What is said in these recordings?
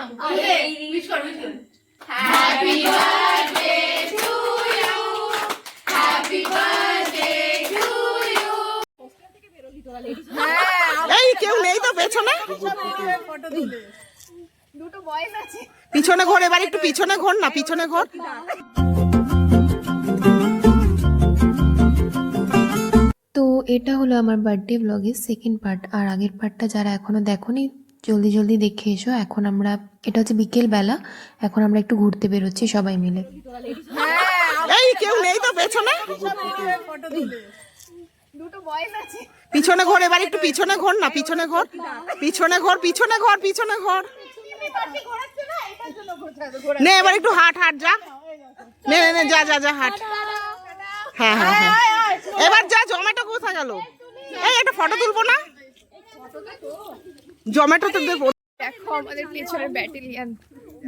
Happy birthday to you. Happy birthday to you. এই কেউ নেই তো পেছনে? দুটো বয়স আছে। পিছনে ঘোর, এবার একটু পিছনে ঘোর না, পিছনে ঘোর। তো এটা হলো আমার বার্থডে ব্লগের সেকেন্ড পার্ট। আর আগের পার্টটা যারা এখনো দেখোনি জলদি জলদি দেখে এসো। এখন আমরা, এটা হচ্ছে বিকেল বেলা, এখন আমরা একটু ঘুরতে বেরোচ্ছি সবাই মিলে। এই কেউ নেই তো পেছনে? দুটো বয়স আছে। পিছনে ঘোর, এবার একটু পিছনে ঘোর না, পিছনে ঘোর, পিছনে ঘোর, পিছনে ঘোর, পিছনে ঘোর। নে এবার একটু হাট হাট যা, নে নে নে, যা যা যা হাট। হ্যাঁ হ্যাঁ হ্যাঁ, এবার যা। জমেটো কোথায় গেল? এই একটা ফটো তুলবো না? জমেটোতে দেবো। দেখো আমাদের পেছনের ব্যাটালিয়ান।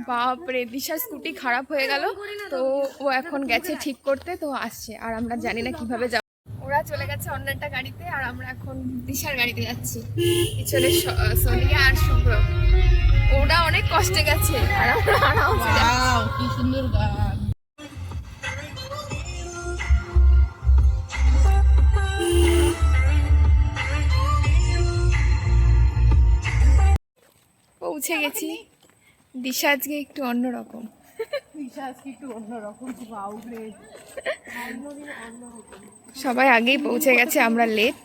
বাপরে, দিশার স্কুটি খারাপ হয়ে গেল, তো ও এখন গেছে ঠিক করতে, তো আসছে। আর আমরা জানি না কিভাবে যাব। ওরা চলে গেছে অন্য একটা গাড়িতে, আর আমরা এখন দিশার গাড়িতে যাচ্ছি। পিছনে সোনিয়া আর শুভ্র, ওরা অনেক কষ্টে গেছে আর আমরা আরামসে যাচ্ছি। কি সুন্দর গান। পৌঁছে গেছি। দিশা আজকে একটু অন্যরকম। সবাই আগেই পৌঁছে গেছে, আমরা লেট,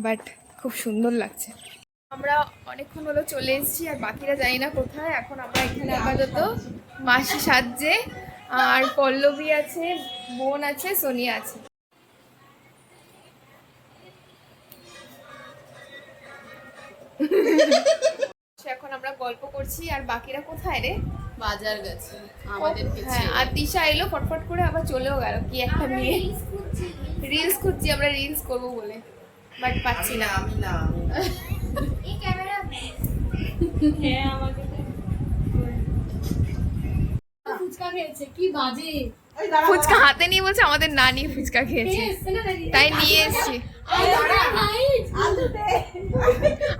বাট খুব সুন্দর লাগছে। আমরা অনেকক্ষণ হলো চলে এসেছি, আর বাকিরা জানি না কোথায়। এখন আমরা এখানে আপাতত মাসি সাজছে, আর পল্লবী আছে, বোন আছে, সোনিয়া আছে। এখন আমরা গল্প করছি, আর বাকিরা কোথায় রে? বাজার গেছে আমাদের কাছে। হ্যাঁ, আর দিশা এলো ফটফট করে, আবার চলেও গেল। কি একটা মেয়ে, রিলস খুঁজছি আমরা, রিলস করবো বলে, বাট পাচ্ছি না। আমি না, এই ক্যামেরা হ্যাঁ আমাকে ফুচকা খেয়েছে, কি বাজে। ফুচকা হাতে নিয়ে বলছে আমাদের নানি ফুচকা খেয়েছে, তাই নিয়ে এসেছি।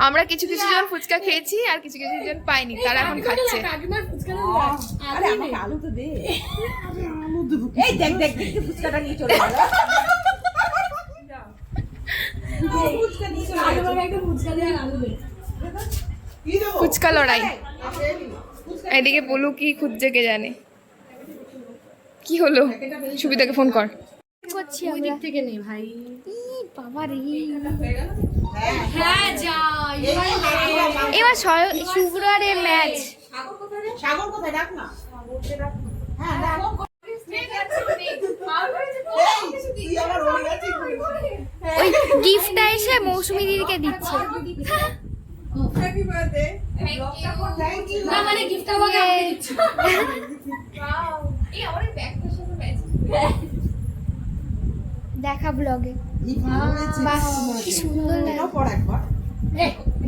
আমরা কিছু কিছু জন ফুচকা খেয়েছি, আর কিছু কিছু জন পাইনি, তারা এখন খাচ্ছে। আলু তো দে। এই দেখ দেখ দেখ, ফুচকাটা নিয়ে চলে গেল। ফুচকা লড়াই। এদিকে বলু কি খুঁজছে কে জানে। কি হলো? সুবিধাকে ফোন কর। করছি ওই দিক থেকে নে ভাই। বাবা রে, হ্যাঁ যাই এবার শুক্রবারের ম্যাচ। সাগর কোথায়? ডাক না। হ্যাঁ ডাক। ওই গিফটটা এসে মৌসুমী দিদিকে দিচ্ছে। Happy birthday. না মানে গিফট আমাকে আপনি দিচ্ছেন। এই আমার ব্যাগটার সাথে ম্যাচ। দেখা ব্লগে। বাহ কি সুন্দর লাগে। পর একবার।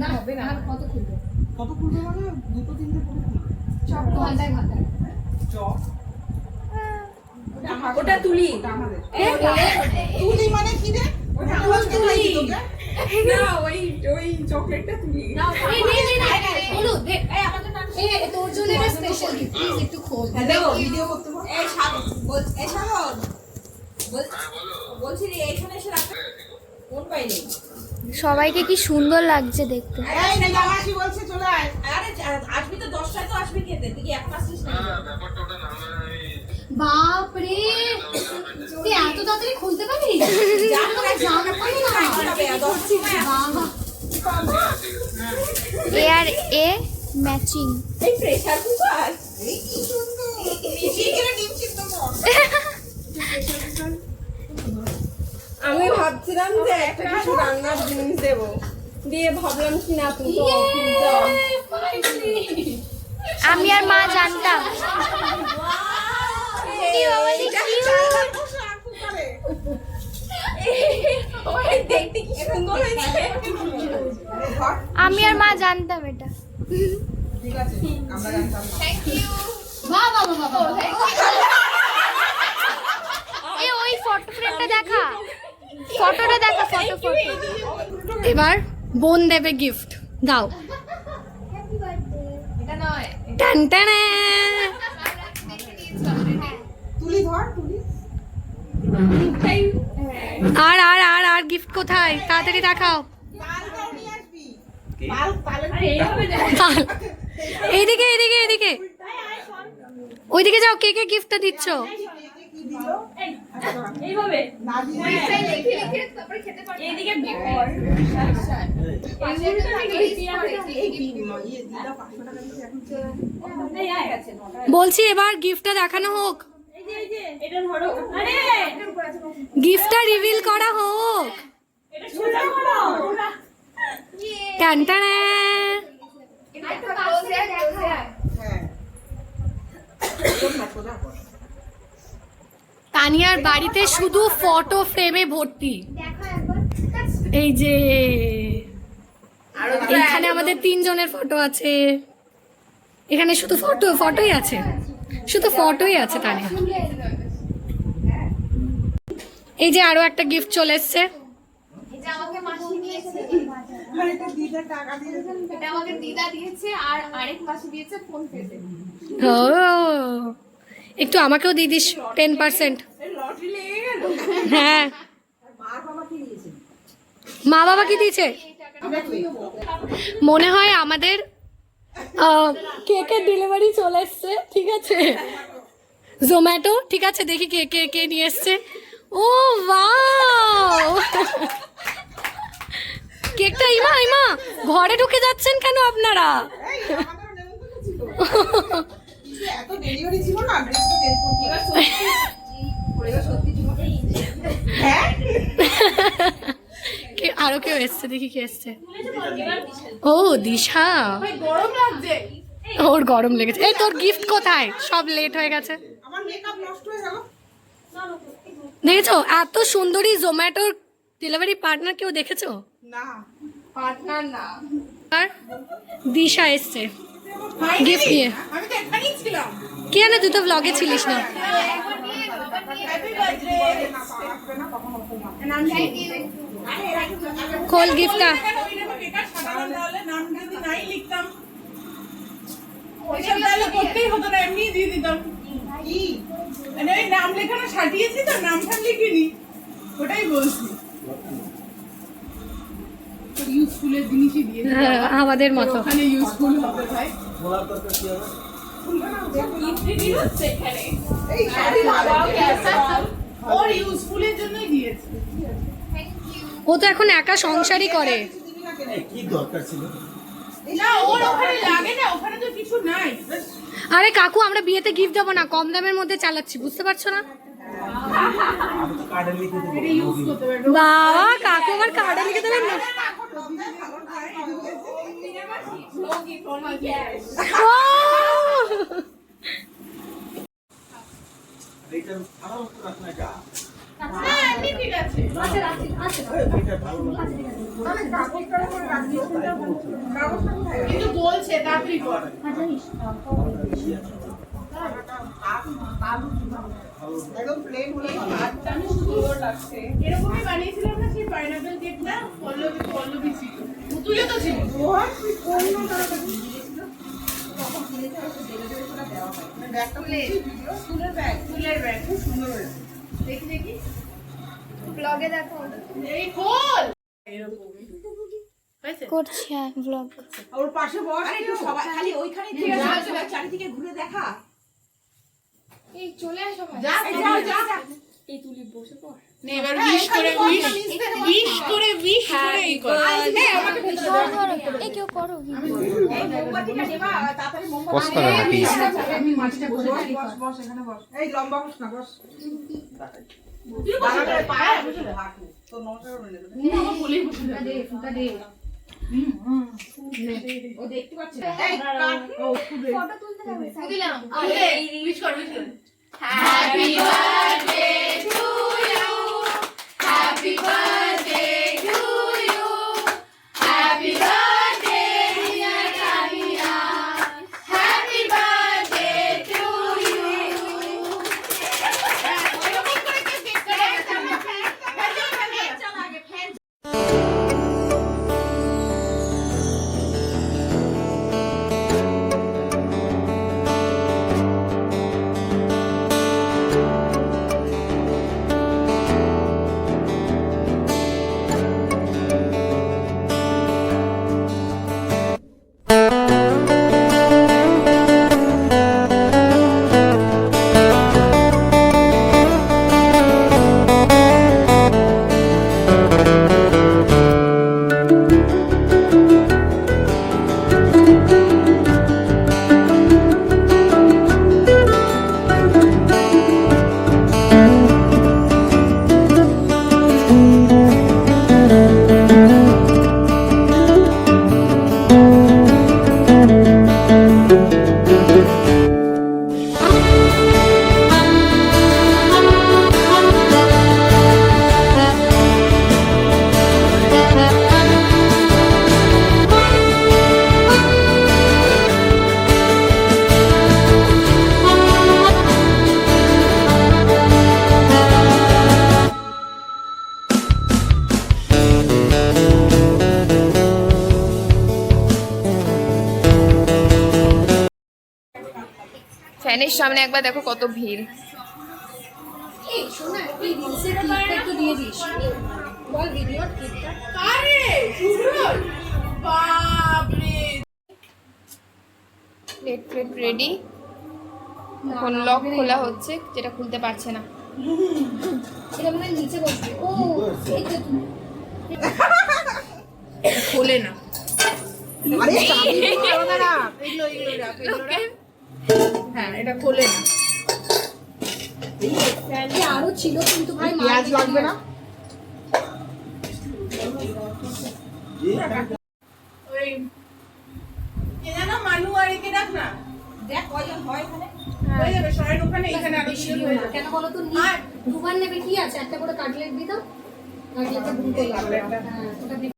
না হবে না, কত খুলবো? কত খুলবে মানে? দুটো তিনটে করে খুলবে। চপ ঘন্টায় ঘন্টায় চপ। ওটা তুলি। তুলি মানে কি রে? ওটা আজকে খাইছি তোকে। না ওই চকলেটটা তুলি। না এই বলো দে, এই আমাকে না, এই তোর জন্য একটা স্পেশাল গিফট, প্লিজ একটু খোল। হ্যালো, ভিডিও করতে বল। এই সাগর এই সাগর বলছি রে, এখানে এসে রাখ। কোন পাইনি? সবাইকে কি সুন্দর লাগছে দেখতে। এই না মাসি বলছে চলে আয়। আরে আসবি তো 10টায়, তো আসবি খেতে, তুই কি এখন আসছিস না? বাপ রে, তুই এত তাড়াতাড়ি খুলতে পারবি? জানো না, জানা পারি না। বাবা এ আর এ ম্যাচিং। এই প্রেসার কুকার, এই কি সুন্দর। মিশিয়ে গেলে ডিম সিদ্ধ কর। আমি ভাবছিলাম যে একটা কিছু রান্নার জিনিস দেবো, দিয়ে ভাবলাম কি না তুমি তো আমি আর মা জানতাম। দেখতে কি সুন্দর হয়েছে। আমি আর মা জানতাম এটা। ঠিক আছে, আমরা জানতাম না। বাহ বাহ বাহ বাহ। এ ওই ফটো ফ্রেমটা দেখা, ফটোটা দেখা, ফটো। এবার বোন দেবে গিফট, দাও। এটা নয়, টান টান। আর আর আর আর গিফট কোথায়? তাড়াতাড়ি দেখাও। এইদিকে এইদিকে এইদিকে, ওইদিকে যাও। কে কে গিফটটা দিচ্ছ? বলছি এবার গিফটটা দেখানো হোক, গিফটটা রিভিল করা হোক। টান টান। তানিয়ার বাড়িতে শুধু ফটো ফ্রেমে ভর্তি। এই যে এখানে আমাদের 3 জনের ফটো আছে। এখানে শুধু ফটোই আছে, শুধু ফটোই আছে তানিয়া। এই যে আরো একটা গিফট চলে এসছে। এটা আমাকে মাসি দিয়েছে, এটা আমাকে দিদা দিয়েছে, আর আরেক মাসি দিয়েছে ফোন পেতে। ও, একটু আমাকেও দিয়ে দিস 10%। হ্যাঁ, মা বাবা কি দিয়েছে? মনে হয় আমাদের কেকের ডেলিভারি চলে এসছে। ঠিক আছে, জোম্যাটো। ঠিক আছে, দেখি কে কে কে নিয়ে এসছে। ও ওয়াও, কেকটা ইমা ইমা ঘরে ঢুকে যাচ্ছেন কেন আপনারা? আরো কেউ এসছে, দেখি কে এসছে। ও দিশা, ওর গরম লেগেছে। এই তোর গিফট কোথায়? সব লেট হয়ে গেছে। দেখেছো এত সুন্দরী জোম্যাটোর ডেলিভারি পার্টনার কেউ দেখেছো? না, পার্টনার না, আর দিশা এসছে গিফট নিয়ে। আমি তো এখানেই ছিলাম। কি জানে, তুই তো ব্লগে ছিলিস না। খোল গিফটটা। নাম যদি নাই লিখতাম, ওইসব তাহলে করতেই হতো না, এমনি দিয়ে দিতাম। কি মানে ওই নাম লেখানো সাজিয়েছি তো, নামটা লিখিনি, ওটাই বলছি। ইউজফুলের জিনিসই দিয়ে আমাদের মতো। ওখানে ইউজফুল হবে ভাই। ওর ইউজফুলের জন্যই দিয়েছে। ও তো এখন একা সংসারই করে। কি দরকার ছিল? না, ওর ওখানে লাগে না, ওখানে তো কিছু নাই। আরে কাকু, আমরা বিয়েতে গিফট দেবো না, কম দামের মধ্যে চালাচ্ছি, বুঝতে পারছো না? আমি তো কার্ডে লিখে দেবো। বাবা, কাকু আমার কার্ডে লিখে দেবেন না? এইটা ভালো রাখ না এটা। হ্যাঁ, এমনি ঠিক আছে। এটা ভালো লাগে। কিন্তু বলছে তাড়াতাড়ি কর। এরকমই বানিয়েছিলাম না সেই পাইনাপেল কেকটা, পল্লবী ছিল, তুইও তো ছিলিস। ফুলের ব্যাগ খুব সুন্দর হয়েছে। দেখি দেখি ব্লগে দেখো। এই খোল এরকমই হয়েছে। করছি ব্লগ। ওর পাশে বস, একটু সবাই খালি ওইখানে থেকে চারিদিকে ঘুরে দেখা। এই চলে আসো, যা যা যা, এই তুলি বসে পড়। নে এবার উইশ করে এই কর। এই কেউ করো। এই মোমবাতিটা নেবা, তাড়াতাড়ি মোমবাতি। পোস্ট করে নাকি? আমি মাছটা বসে বস এখানে বস। এই লম্বা বস না, বস। তুই বস করে পায়ে বসে হাঁটু। তো নমস্কার করে নেবে। আমার বলেই বসে দে, ফুটা দে। ও দেখতে পাচ্ছে না। এই ও খুব ফটো তুলতে হবে। দিলাম। এই উইশ কর। Happy birthday to you, happy birthday to you, happy birthday dear Tania, happy birthday to you. এরকম করে কেক কাটা চল আগে ফ্যান। ফ্যানের সামনে একবার দেখো কত ভিড়। এই শোনা, এই রিলসের ক্লিপটা একটু দিয়ে দিস। বল ভিডিওর ক্লিপটা। Plate plate ready. এখন লক খোলা হচ্ছে, যেটা খুলতে পারছে না। এটা মানে নিচে বসবে। ও এই তো খোলে না। আরে চাবি আলাদা রাখ, এগুলো রাখ, এগুলো রাখ। হ্যাঁ, এটা খোলে না। আরো ছিল কিন্তু ভাই পেঁয়াজ লাগবে না? ওই এনা না মানু আর একে রাখ না। দেখ কয়জন হয় এখানে। হয়ে যাবে, সবাই ওখানে, এখানে আরো বেশি হয়ে যাবে। কেন বলো তো, দুবার নেবে কি আছে, একটা করে কাটলেট দিই দাও। কাটলেটটা ভুলতে লাগবে। হ্যাঁ, ওটা দিই।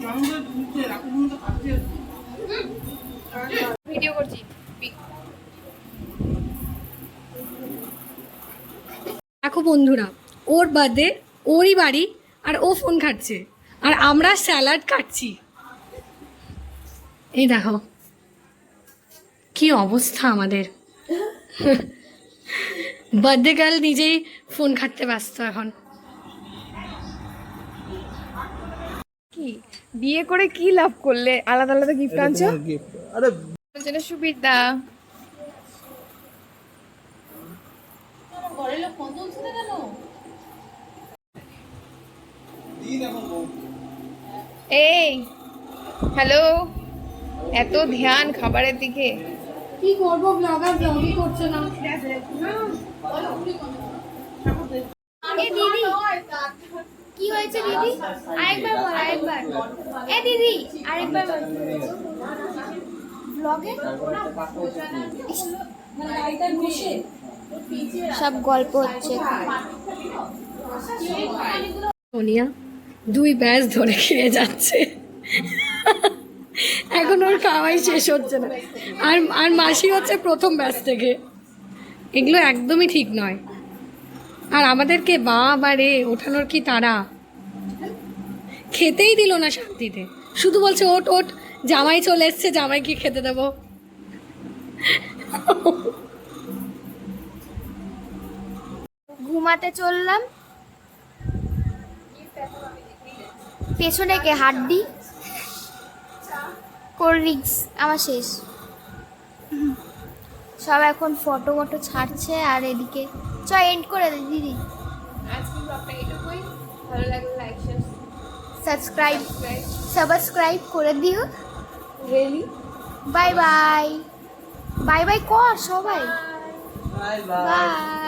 জঙ্গল ঘুরতে রাখুন তো খাচ্ছে। ভিডিও করছি। দেখো বন্ধুরা, ওর বাদে ওরই বাড়ি আর ও ফোন খাচ্ছে আর আমরা স্যালাড কাটছি। এই দেখো কি অবস্থা আমাদের। বার্থডে গার্ল নিজেই ফোন খাটতে ব্যস্ত এখন। কি বিয়ে করে কি লাভ করলে? আলাদা আলাদা গিফট আনছো? আরে জন্য সুবিধা। এই হ্যালো, এত ধ্যান খাবারের দিকে। কি করবো, ব্লগার ব্লগই করছে না। এ দিদি কি হয়েছে দিদি? আরেকবার বল, আরেকবার। এ দিদি আরেকবার বল। ব্লগে সব গল্প হচ্ছে। সোনিয়া 2 ব্যাচ ধরে খেয়ে যাচ্ছে, এখন ওর খাওয়াই শেষ হচ্ছে না। আর মাসি হচ্ছে প্রথম ব্যাচ থেকে। এগুলো একদমই ঠিক নয়। আর আমাদেরকে বাবারে ওঠানোর কি তারা, খেতেই দিল না শান্তিতে, শুধু বলছে ওট ওট, জামাই চলে এসছে, জামাইকে খেতে দেবো। ঘুমাতে চললাম, পেছনে কে হাড্ডি কোল্ড ড্রিঙ্কস আমার শেষ। সব এখন ফটো মটো ছাড়ছে আর এদিকে এন্ড করে দে দিদি। আজকে ব্লগটা এটুকুই। ভালো লাগলে লাইক শেয়ার সাবস্ক্রাইব করে দিও। Really bye bye, bye bye কর সবাই, বাই।